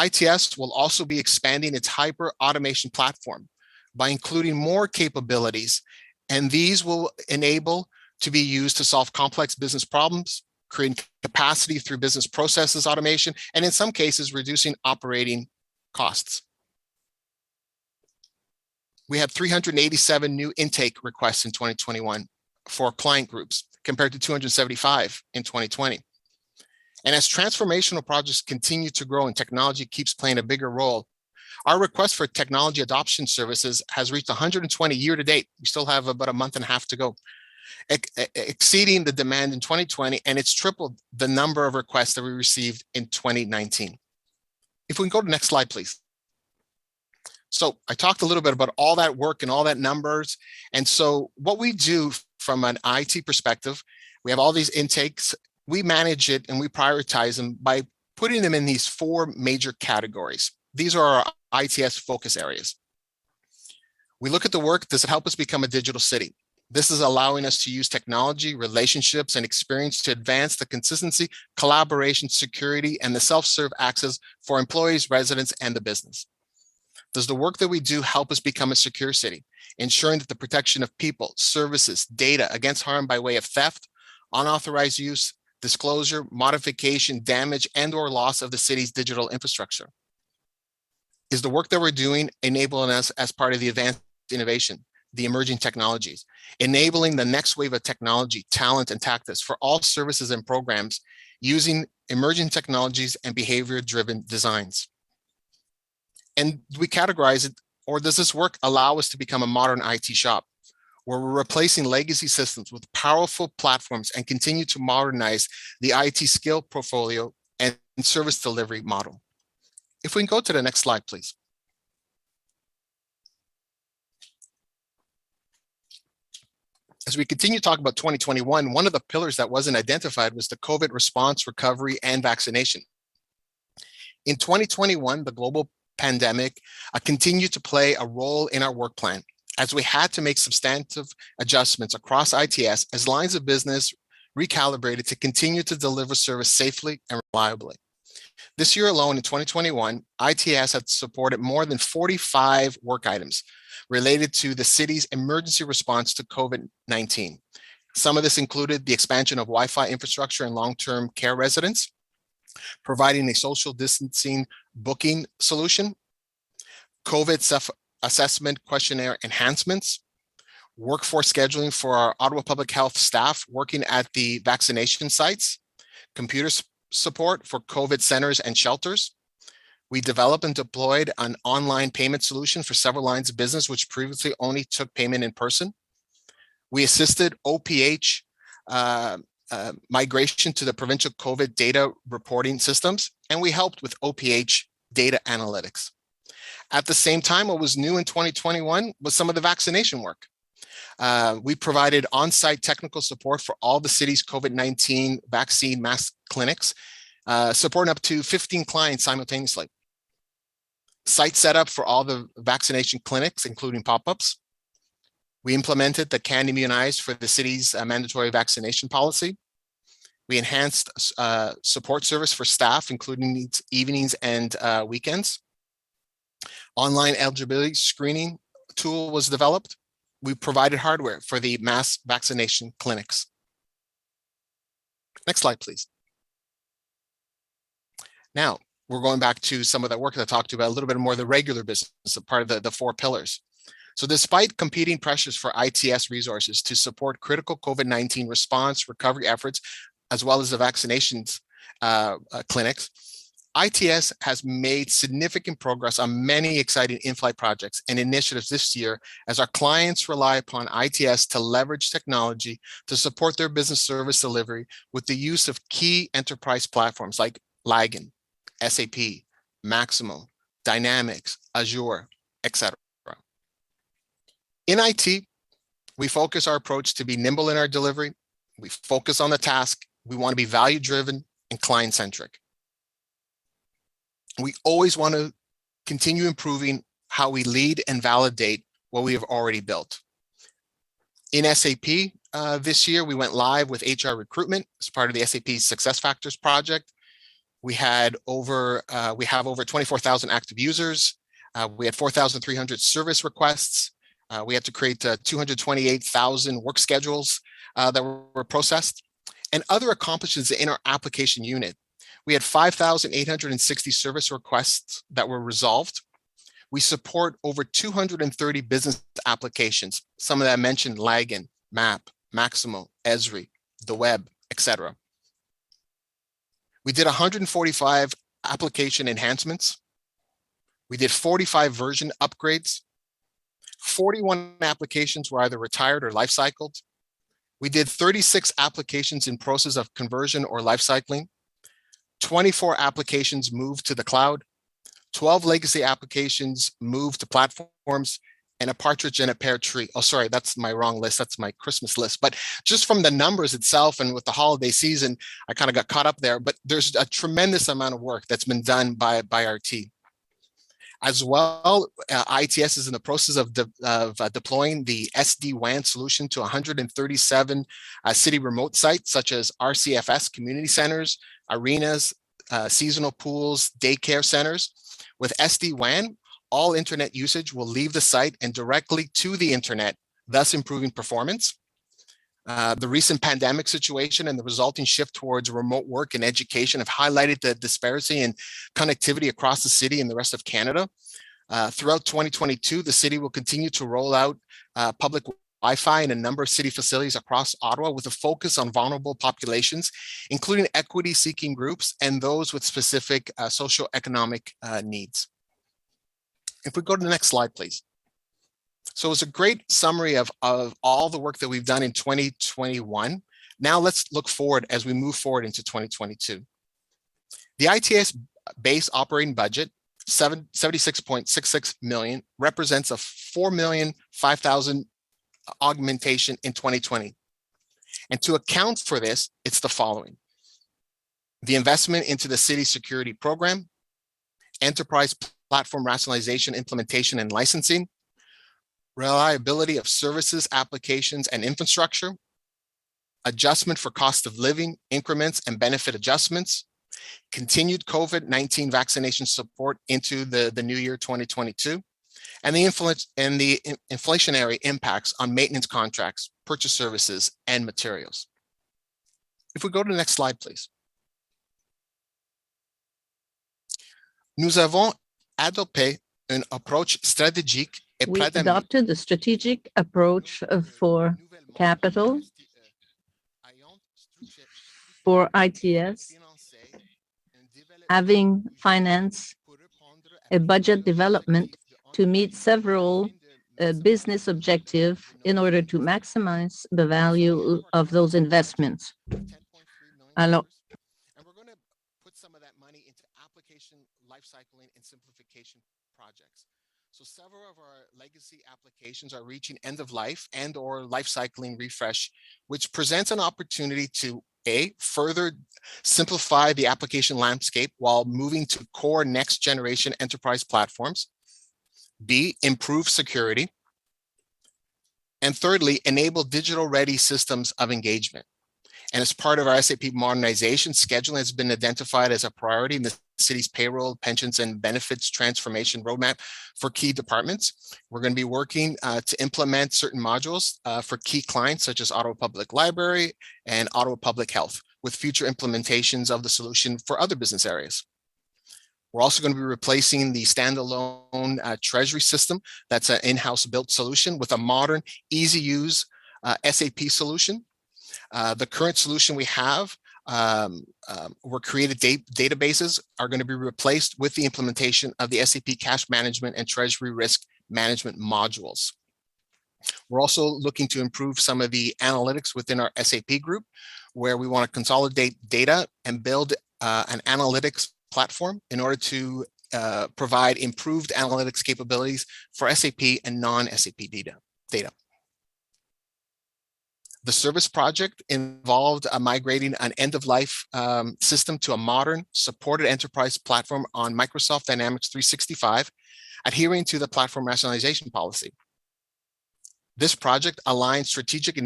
ITS will also be expanding its hyper automation platform by including more capabilities, and these will enable to be used to solve complex business problems, creating capacity through business processes automation, and in some cases, reducing operating costs. We had 387 new intake requests in 2021 for client groups, compared to 275 in 2020. And as transformational projects continue to grow and technology keeps playing a bigger role, our request for technology adoption services has reached 120 year to date. We still have about a month and a half to go, exceeding the demand in 2020, and it's tripled the number of requests that we received in 2019. If we can go to the next slide, please. So I talked a little bit about all that work and all that numbers. And so what we do from an IT perspective, we have all these intakes, we manage it and we prioritize them by putting them in these four major categories. These are our ITS focus areas. We look at the work, does it help us become a digital city? This is allowing us to use technology, relationships, and experience to advance the consistency, collaboration, security, and the self-serve access for employees, residents, and the business. Does the work that we do help us become a secure city, ensuring that the protection of people, services, data against harm by way of theft, unauthorized use, disclosure, modification, damage, and/or loss of the city's digital infrastructure? Is the work that we're doing enabling us as part of the advanced innovation, the emerging technologies, enabling the next wave of technology, talent, and tactics for all services and programs using emerging technologies and behavior-driven designs? And do we categorize it, or does this work allow us to become a modern IT shop, where we're replacing legacy systems with powerful platforms and continue to modernize the IT skill portfolio and service delivery model? If we can go to the next slide, please. As we continue to talk about 2021, one of the pillars that wasn't identified was the COVID response, recovery, and vaccination. In 2021, the global pandemic continued to play a role in our work plan, as we had to make substantive adjustments across ITS as lines of business recalibrated to continue to deliver service safely and reliably. This year alone, in 2021, ITS had supported more than 45 work items related to the city's emergency response to COVID-19. Some of this included the expansion of Wi-Fi infrastructure in long-term care residents, providing a social distancing booking solution, COVID self-assessment questionnaire enhancements, workforce scheduling for our Ottawa Public Health staff working at the vaccination sites, computer support for COVID centers and shelters. We developed and deployed an online payment solution for several lines of business, which previously only took payment in person. We assisted OPH migration to the provincial COVID data reporting systems, and we helped with OPH data analytics. At the same time, what was new in 2021 was some of the vaccination work. We provided on-site technical support for all the city's COVID-19 vaccine mass clinics, supporting up to 15 clients simultaneously. Site setup for all the vaccination clinics, including pop-ups. We implemented the Can Immunize for the city's mandatory vaccination policy. We enhanced support service for staff, including evenings and weekends. Online eligibility screening tool was developed. We provided hardware for the mass vaccination clinics. Next slide, please. Now, we're going back to some of that work that I talked about, a little bit more of the regular business, a part of the 4 pillars. So despite competing pressures for ITS resources to support critical COVID-19 response, recovery efforts, as well as the vaccinations clinics, ITS has made significant progress on many exciting in-flight projects and initiatives this year as our clients rely upon ITS to leverage technology to support their business service delivery with the use of key enterprise platforms like Lagan, SAP, Maximo, Dynamics, Azure, etc. In IT, we focus our approach to be nimble in our delivery. We focus on the task. We want to be value-driven and client-centric. We always want to continue improving how we lead and validate what we have already built. In SAP, this year, we went live with HR recruitment as part of the SAP SuccessFactors project. We have over 24,000 active users. We had 4,300 service requests. We had to create 228,000 work schedules that were processed. And other accomplishments in our application unit. We had 5,860 service requests that were resolved. We support over 230 business applications. Some of that I mentioned Lagan, MAP, Maximo, Esri, the web, etc. We did 145 application enhancements. We did 45 version upgrades. 41 applications were either retired or life cycled. We did 36 applications in process of conversion or life cycling. 24 applications moved to the cloud. 12 legacy applications moved to platforms, and a partridge in a pear tree. Oh, sorry, that's my wrong list. That's my Christmas list. But just from the numbers itself and with the holiday season, I kind of got caught up there. But there's a tremendous amount of work that's been done by our team. As well, ITS is in the process of deploying the SD-WAN solution to 137 city remote sites, such as RCFS community centers, arenas, seasonal pools, daycare centers. With SD-WAN, all internet usage will leave the site and directly to the internet, thus improving performance. The recent pandemic situation and the resulting shift towards remote work and education have highlighted the disparity in connectivity across the city and the rest of Canada. Throughout 2022, the city will continue to roll out public Wi-Fi in a number of city facilities across Ottawa with a focus on vulnerable populations, including equity-seeking groups and those with specific socioeconomic needs. If we go to the next slide, please. So it's a great summary of all the work that we've done in 2021. Now let's look forward as we move forward into 2022. The ITS base operating budget, $76.66 million, represents a $4,005,000 augmentation in 2020. And to account for this, it's the following: the investment into the city security program, enterprise platform rationalization, implementation, and licensing, reliability of services, applications, and infrastructure, adjustment for cost of living, increments and benefit adjustments, continued COVID-19 vaccination support into the new year 2022, and the inflationary impacts on maintenance contracts, purchase services, and materials. If we go to the next slide, please. Nous avons adopté une approche stratégique. We adopted the strategic approach for capital for ITS, having financed a budget development to meet several business objectives in order to maximize the value of those investments. Alors, and we're going to put some of that money into application lifecycling and simplification projects. So several of our legacy applications are reaching end of life and or life cycling refresh, which presents an opportunity to further simplify the application landscape while moving to core next generation enterprise platforms, B, improve security, and thirdly, enable digital ready systems of engagement. And as part of our SAP modernization, scheduling has been identified as a priority in the city's payroll, pensions, and benefits transformation roadmap for key departments. We're going to be working to implement certain modules for key clients such as Ottawa Public Library and Ottawa Public Health, with future implementations of the solution for other business areas. We're also going to be replacing the standalone treasury system that's an in-house built solution with a modern, easy-use SAP solution. The current solution we have, were created databases are going to be replaced with the implementation of the SAP cash management and treasury risk management modules. We're also looking to improve some of the analytics within our SAP group, where we want to consolidate data and build an analytics platform in order to provide improved analytics capabilities for SAP and non-SAP data. The service project involved migrating an end-of-life system to a modern supported enterprise platform on Microsoft Dynamics 365, adhering to the platform rationalization policy. This project aligns strategic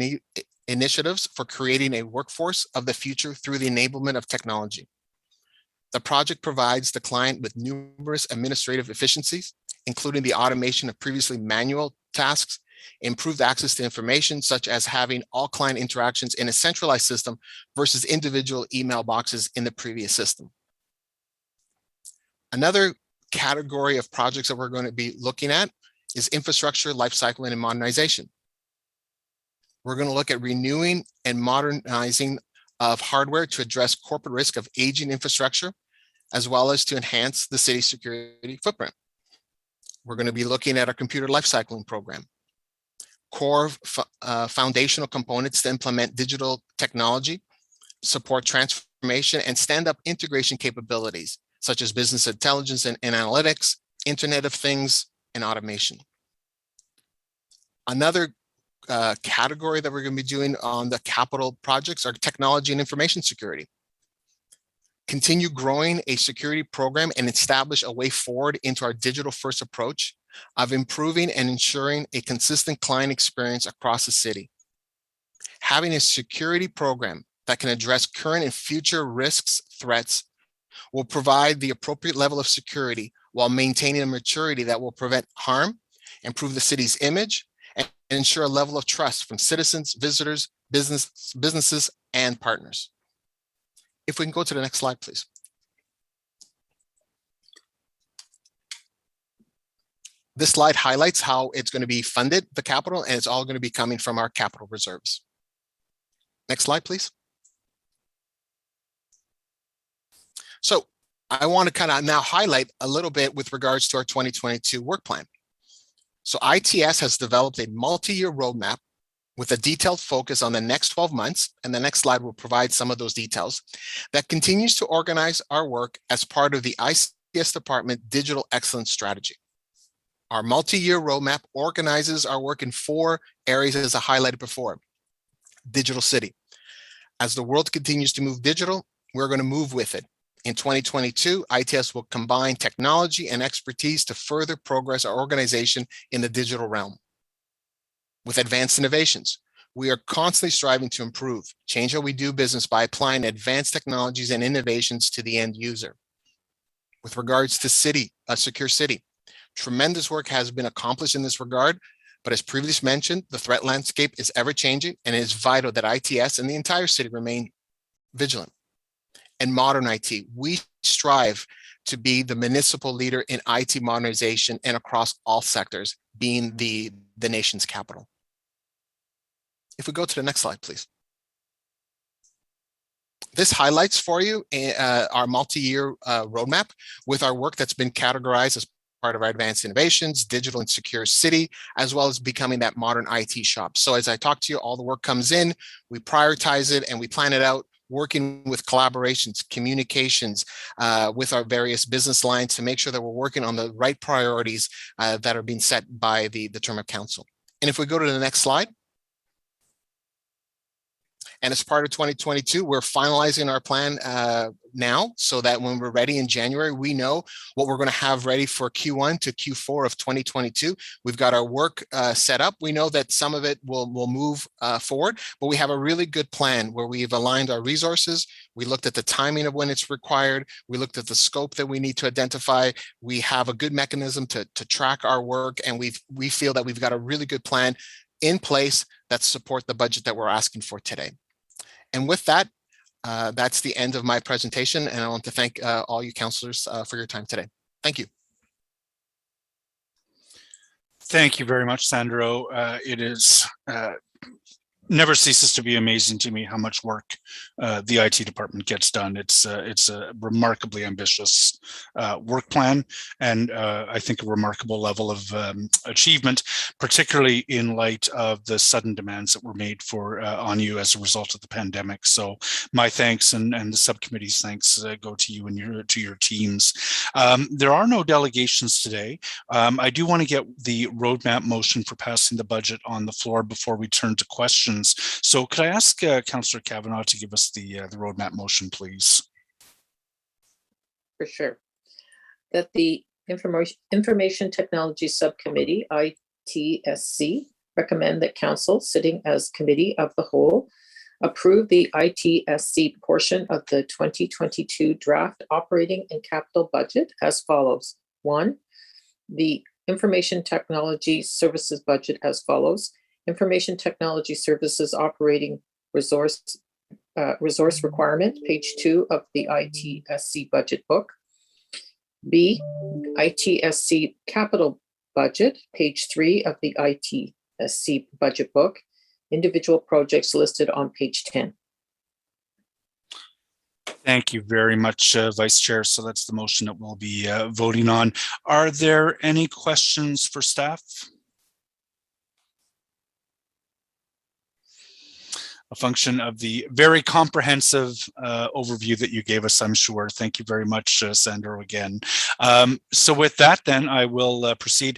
initiatives for creating a workforce of the future through the enablement of technology. The project provides the client with numerous administrative efficiencies, including the automation of previously manual tasks, improved access to information, such as having all client interactions in a centralized system versus individual email boxes in the previous system. Another category of projects that we're going to be looking at is infrastructure, lifecycle, and modernization. We're going to look at renewing and modernizing of hardware to address corporate risk of aging infrastructure, as well as to enhance the city's security footprint. We're going to be looking at our computer lifecycling program. Core foundational components to implement digital technology, support transformation, and stand-up integration capabilities, such as business intelligence and analytics, Internet of Things, and automation. Another category that we're going to be doing on the capital projects are technology and information security. continue growing a security program and establish a way forward into our digital first approach of improving and ensuring a consistent client experience across the city. Having a security program that can address current and future risks, threats, will provide the appropriate level of security while maintaining a maturity that will prevent harm, improve the city's image, and ensure a level of trust from citizens, visitors, businesses, and partners. If we can go to the next slide, please. This slide highlights how it's going to be funded, the capital, and it's all going to be coming from our capital reserves. Next slide, please. So I want to kind of now highlight a little bit with regards to our 2022 work plan. So ITS has developed a multi-year roadmap with a detailed focus on the next 12 months, and the next slide will provide some of those details, that continues to organize our work as part of the ICS Department Digital Excellence Strategy. Our multi-year roadmap organizes our work in 4 areas as I highlighted before. Digital City. As the world continues to move digital, we're going to move with it. In 2022, ITS will combine technology and expertise to further progress our organization in the digital realm. With advanced innovations, we are constantly striving to improve, change how we do business by applying advanced technologies and innovations to the end user. With regards to secure city, tremendous work has been accomplished in this regard, but as previously mentioned, the threat landscape is ever changing, and it is vital that ITS and the entire city remain vigilant. And modern IT, we strive to be the municipal leader in IT modernization and across all sectors, being the nation's capital. If we go to the next slide, please. This highlights for you our multi-year roadmap with our work that's been categorized as part of our advanced innovations, digital and secure city, as well as becoming that modern IT shop. So as I talk to you, all the work comes in, we prioritize it, and we plan it out, working with collaborations, communications with our various business lines to make sure that we're working on the right priorities that are being set by the term of council. And if we go to the next slide. And as part of 2022, we're finalizing our plan now so that when we're ready in January, we know what we're going to have ready for Q1 to Q4 of 2022. We've got our work set up. We know that some of it will move forward, but we have a really good plan where we've aligned our resources. We looked at the timing of when it's required. We looked at the scope that we need to identify. We have a good mechanism to track our work, and we feel that we've got a really good plan in place that support the budget that we're asking for today. And with that, that's the end of my presentation, and I want to thank all you councillors for your time today. Thank you. Thank you very much, Sandro. It is never ceases to be amazing to me how much work the IT department gets done. It's a remarkably ambitious work plan, and I think a remarkable level of achievement, particularly in light of the sudden demands that were made for on you as a result of the pandemic. So my thanks and the subcommittee's thanks go to you and your teams. There are no delegations today. I do want to get the roadmap motion for passing the budget on the floor before we turn to questions. So could I ask Councillor Kavanaugh to give us the roadmap motion, please? For sure. That the Information Technology Subcommittee, ITSC, recommend that Council, sitting as Committee of the Whole, approve the ITSC portion of the 2022 draft operating and capital budget as follows. 1, the Information Technology Services budget as follows. Information Technology Services operating resource requirement, page 2 of the ITSC budget book. B, ITSC capital budget, page 3 of the ITSC budget book. Individual projects listed on page 10. Thank you very much, Vice Chair. So that's the motion that we'll be voting on. Are there any questions for staff? A function of the very comprehensive overview that you gave us, I'm sure. Thank you very much, Sandro, again. So with that, then I will proceed.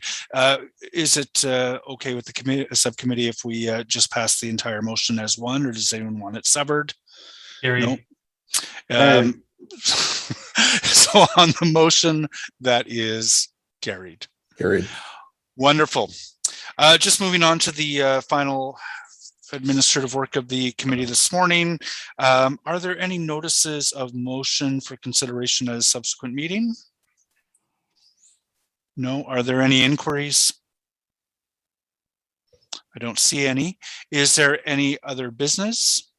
Is it okay with the subcommittee if we just pass the entire motion as one, or does anyone want it severed? Gary, No. So on the motion, that is carried. Carried. Wonderful. Just moving on to the final administrative work of the committee this morning. Are there any notices of motion for consideration at a subsequent meeting? No. Are there any inquiries? I don't see any. Is there any other business?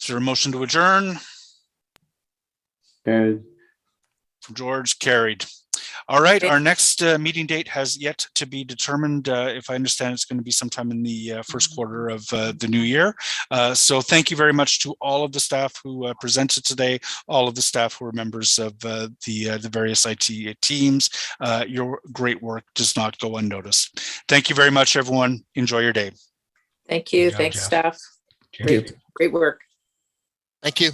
Is there a motion to adjourn? Carried. From George, carried. All right, our next meeting date has yet to be determined. If I understand, it's going to be sometime in the first quarter of the new year. So thank you very much to all of the staff who presented today, all of the staff who are members of the various IT teams. Your great work does not go unnoticed. Thank you very much, everyone. Enjoy your day. Thank you. Good job, Thanks, Jeff. staff. Cheers. Great work. Thank you.